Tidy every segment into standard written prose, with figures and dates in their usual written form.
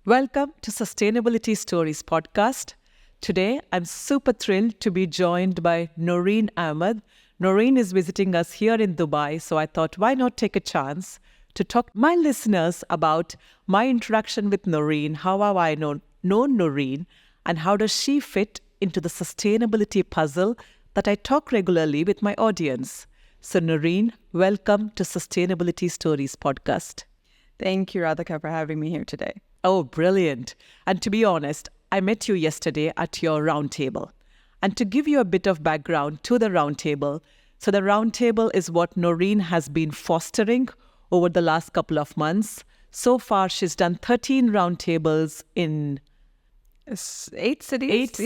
Welcome to Sustainability Stories podcast. Today, I'm super thrilled to be joined by Naureen Ahmed. Naureen is visiting us here in Dubai, so I thought, why not take a chance to talk to my listeners about my interaction with Naureen, how have I known Naureen, and how does she fit into the sustainability puzzle that I talk regularly with my audience. So Naureen, welcome to Sustainability Stories podcast. Thank you, Radhika, for having me here today. Oh, brilliant. And to be honest, I met you yesterday at your roundtable. And to give you a bit of background to the roundtable, so the roundtable is what Naureen has been fostering over the last couple of months. So far, she's done 13 roundtables in 8 cities.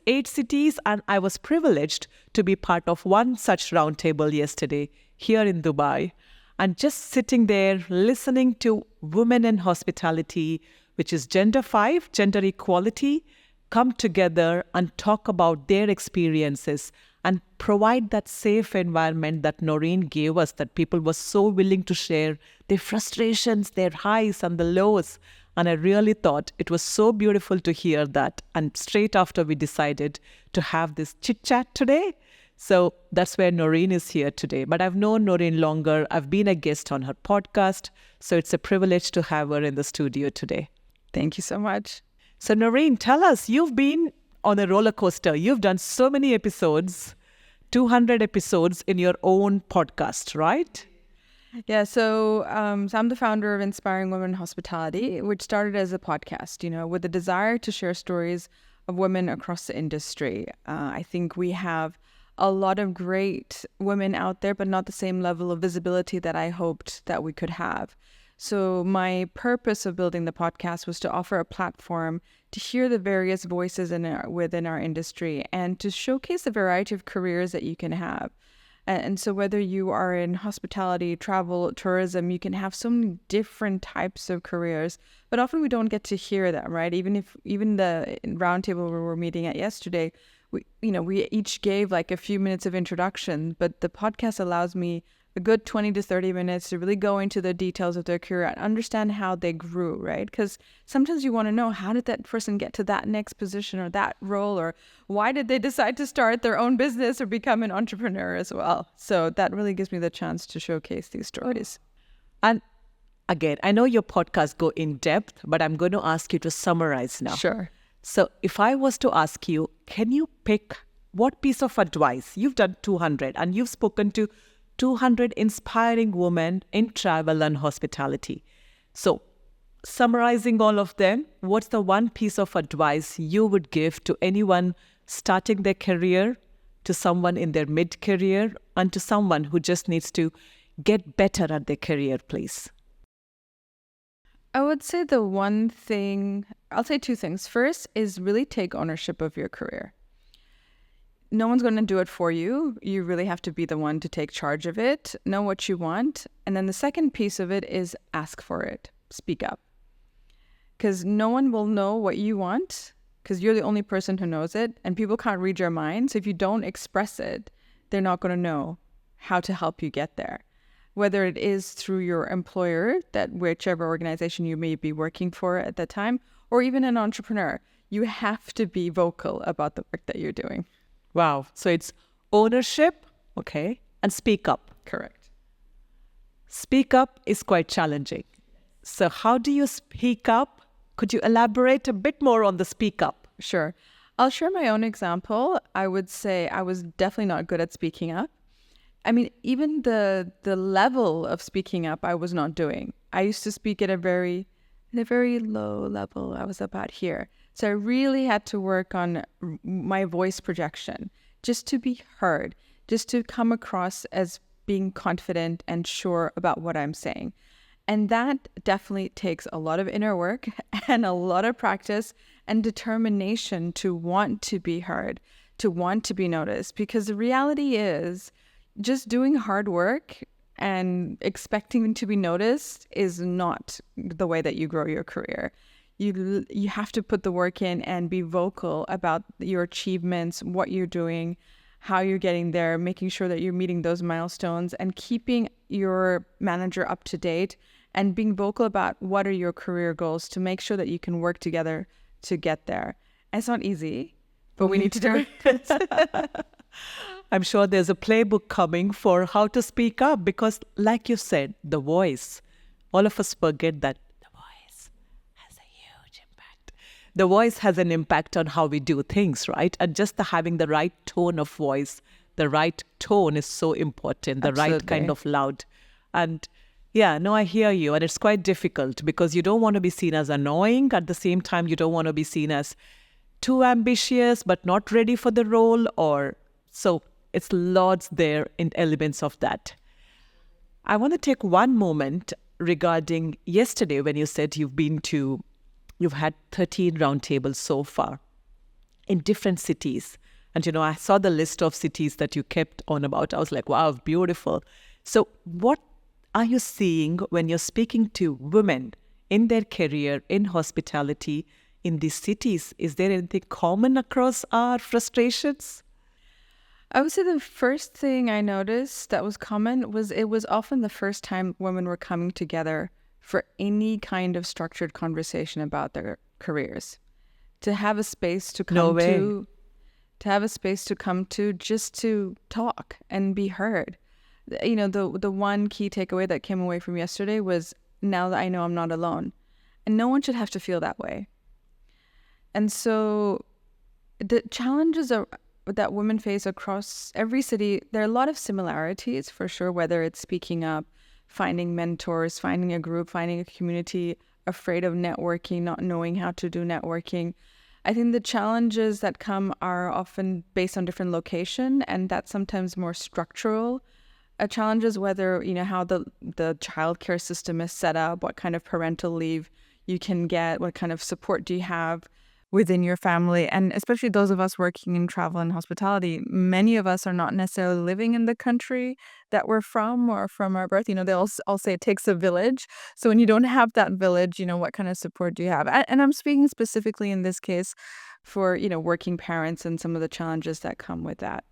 Eight cities. And I was privileged to be part of one such roundtable yesterday here in Dubai. And just sitting there listening to women in hospitality, which is Gender 5, gender equality, come together and talk about their experiences and provide that safe environment that Naureen gave us, that people were so willing to share their frustrations, their highs and the lows. And I really thought it was so beautiful to hear that. And straight after we decided to have this chit chat today. So that's where Naureen is here today. But I've known Naureen longer. I've been a guest on her podcast. So it's a privilege to have her in the studio today. Thank you so much. So Naureen, tell us, you've been on a roller coaster. You've done so many episodes, 200 episodes in your own podcast, right? Yeah, so I'm the founder of Inspiring Women in Hospitality, which started as a podcast, with a desire to share stories of women across the industry. I think we have a lot of great women out there, but not the same level of visibility that I hoped that we could have. So my purpose of building the podcast was to offer a platform to hear the various voices within our industry and to showcase the variety of careers that you can have. And so whether you are in hospitality, travel, tourism, you can have so many different types of careers, but often we don't get to hear them, right? Even the roundtable we were meeting at yesterday, we each gave like a few minutes of introduction, but the podcast allows me a good 20 to 30 minutes to really go into the details of their career and understand how they grew, right? Because sometimes you want to know, how did that person get to that next position or that role, or why did they decide to start their own business or become an entrepreneur as well? So that really gives me the chance to showcase these stories. And again, I know your podcasts go in depth, but I'm going to ask you to summarize now. Sure. So if I was to ask you, can you pick what piece of advice? You've done 200 and you've spoken to 200 inspiring women in travel and hospitality. So summarizing all of them, what's the one piece of advice you would give to anyone starting their career, to someone in their mid-career, and to someone who just needs to get better at their career, please? I would say I'll say two things. First is really take ownership of your career. No one's going to do it for you. You really have to be the one to take charge of it, know what you want. And then the second piece of it is ask for it. Speak up. Because no one will know what you want because you're the only person who knows it, and people can't read your mind. So if you don't express it, they're not going to know how to help you get there. Whether it is through your employer, that whichever organization you may be working for at that time, or even an entrepreneur, you have to be vocal about the work that you're doing. Wow. So it's ownership, okay, and speak up. Correct. Speak up is quite challenging. So how do you speak up? Could you elaborate a bit more on the speak up? Sure. I'll share my own example. I would say I was definitely not good at speaking up. I mean, even the level of speaking up, I was not doing. I used to speak at a very low level. I was about here. So I really had to work on my voice projection, just to be heard, just to come across as being confident and sure about what I'm saying. And that definitely takes a lot of inner work and a lot of practice and determination to want to be heard, to want to be noticed. Because the reality is, just doing hard work and expecting to be noticed is not the way that you grow your career. You have to put the work in and be vocal about your achievements, what you're doing, how you're getting there, making sure that you're meeting those milestones and keeping your manager up to date and being vocal about what are your career goals to make sure that you can work together to get there. And it's not easy, but we need to do it. I'm sure there's a playbook coming for how to speak up because, like you said, the voice. All of us forget that the voice has a huge impact. The voice has an impact on how we do things, right? And just having the right tone of voice, the right tone is so important, the right Absolutely. kind of loud. And yeah, no, I hear you. And it's quite difficult because you don't want to be seen as annoying. At the same time, you don't want to be seen as too ambitious but not ready for the role, or so it's lots there in elements of that. I want to take one moment regarding yesterday when you said you've had 13 roundtables so far in different cities. And, I saw the list of cities that you kept on about. I was like, wow, beautiful. So what are you seeing when you're speaking to women in their career in hospitality in these cities? Is there anything common across our frustrations? I would say the first thing I noticed that was common was it was often the first time women were coming together for any kind of structured conversation about their careers. To have a space to come to have a space to come to just to talk and be heard. The one key takeaway that came away from yesterday was, now that I know I'm not alone. And no one should have to feel that way. And so the challenges that women face across every city, there are a lot of similarities for sure, whether it's speaking up, finding mentors, finding a group, finding a community, afraid of networking, not knowing how to do networking. I think the challenges that come are often based on different location, and that's sometimes more structural. Challenges whether, how the childcare system is set up, what kind of parental leave you can get, what kind of support do you have within your family. And especially those of us working in travel and hospitality, many of us are not necessarily living in the country that we're from or from our birth. They'll all say it takes a village. So when you don't have that village, what kind of support do you have? And I'm speaking specifically in this case for, working parents and some of the challenges that come with that.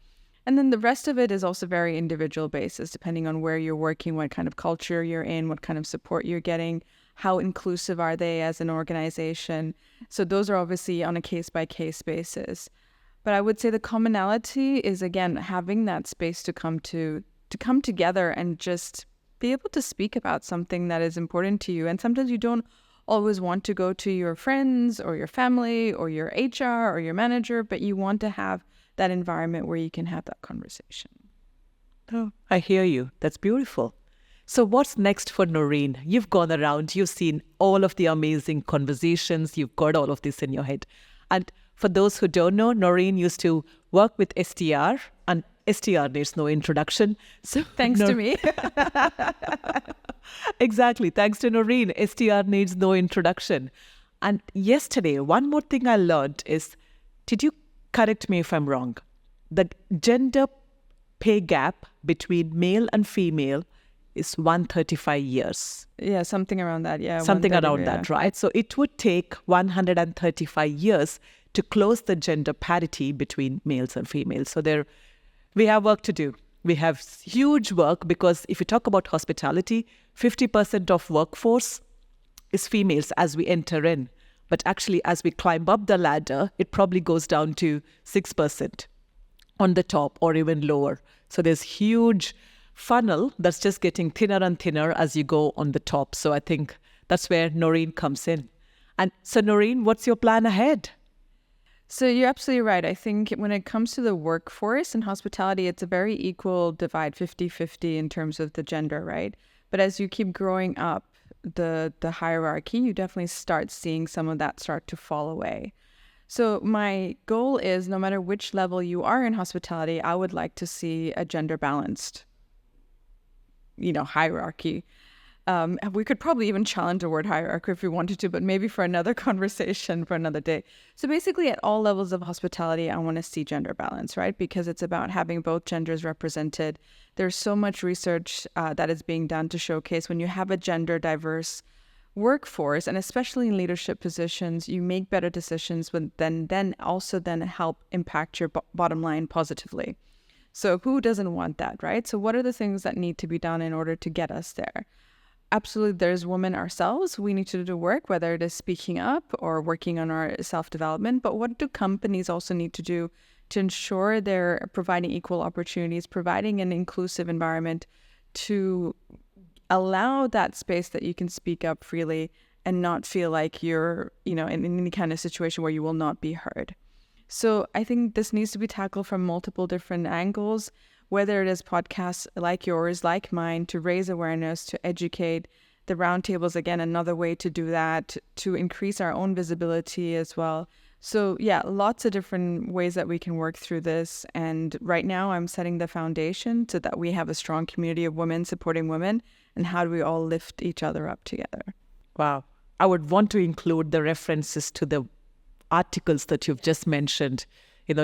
And then the rest of it is also very individual basis, depending on where you're working, what kind of culture you're in, what kind of support you're getting, how inclusive are they as an organization. So those are obviously on a case-by-case basis. But I would say the commonality is, again, having that space to come together and just be able to speak about something that is important to you. And sometimes you don't always want to go to your friends or your family or your HR or your manager, but you want to have that environment where you can have that conversation. Oh, I hear you. That's beautiful. So what's next for Naureen? You've gone around, you've seen all of the amazing conversations, you've got all of this in your head. And for those who don't know, Naureen used to work with STR, and STR needs no introduction. So Thanks to me. Exactly. Thanks to Naureen, STR needs no introduction. And yesterday, one more thing I learned is, did you correct me if I'm wrong, the gender pay gap between male and female is 135 years. Yeah, something around that. Yeah, something around that, right? So it would take 135 years to close the gender parity between males and females. So we have work to do. We have huge work because if you talk about hospitality, 50% of workforce is females as we enter in. But actually, as we climb up the ladder, it probably goes down to 6% on the top or even lower. So there's huge funnel that's just getting thinner and thinner as you go on the top. So I think that's where Naureen comes in. And so Naureen, what's your plan ahead? So you're absolutely right. I think when it comes to the workforce and hospitality, it's a very equal divide, 50-50 in terms of the gender, right? But as you keep growing up the hierarchy, you definitely start seeing some of that start to fall away. So my goal is, no matter which level you are in hospitality, I would like to see a gender balanced hierarchy. We could probably even challenge the word hierarchy if we wanted to, but maybe for another conversation for another day. So basically at all levels of hospitality, I want to see gender balance, right? Because it's about having both genders represented. There's so much research that is being done to showcase when you have a gender diverse workforce, and especially in leadership positions, you make better decisions when then help impact your bottom line positively. So who doesn't want that, right? So what are the things that need to be done in order to get us there? absolutely, there's women ourselves. We need to do the work, whether it is speaking up or working on our self-development. But what do companies also need to do to ensure they're providing equal opportunities, providing an inclusive environment to allow that space that you can speak up freely and not feel like you're, in any kind of situation where you will not be heard. So I think this needs to be tackled from multiple different angles, whether it is podcasts like yours, like mine, to raise awareness, to educate. The roundtables, again, another way to do that, to increase our own visibility as well. So yeah, lots of different ways that we can work through this. And right now I'm setting the foundation so that we have a strong community of women supporting women. And how do we all lift each other up together? Wow. I would want to include the references to the articles that you've just mentioned.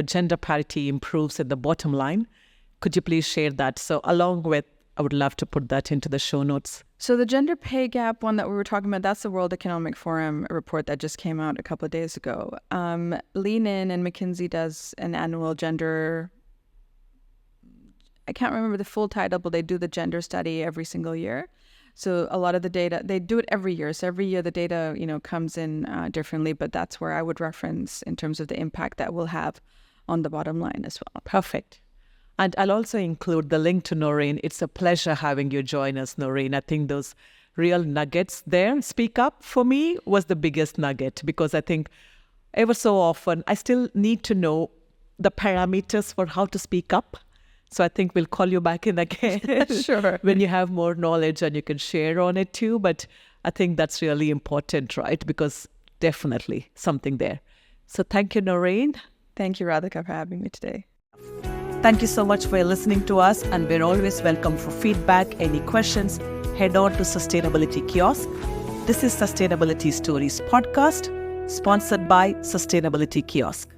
Gender parity improves at the bottom line. Could you please share that? So along with, I would love to put that into the show notes. So the gender pay gap one that we were talking about, that's the World Economic Forum report that just came out a couple of days ago. Lean In and McKinsey does an annual gender, I can't remember the full title, but they do the gender study every single year. So a lot of the data, they do it every year. So every year the data, comes in differently, but that's where I would reference in terms of the impact that will have on the bottom line as well. Perfect. And I'll also include the link to Naureen. It's a pleasure having you join us, Naureen. I think those real nuggets there, speak up, for me, was the biggest nugget, because I think ever so often I still need to know the parameters for how to speak up. So I think we'll call you back in again Sure. when you have more knowledge and you can share on it too. But I think that's really important, right? Because definitely something there. So thank you, Naureen. Thank you, Radhika, for having me today. Thank you so much for listening to us, and we're always welcome for feedback. Any questions, head on to Sustainability Kiosk. This is Sustainability Stories podcast, sponsored by Sustainability Kiosk.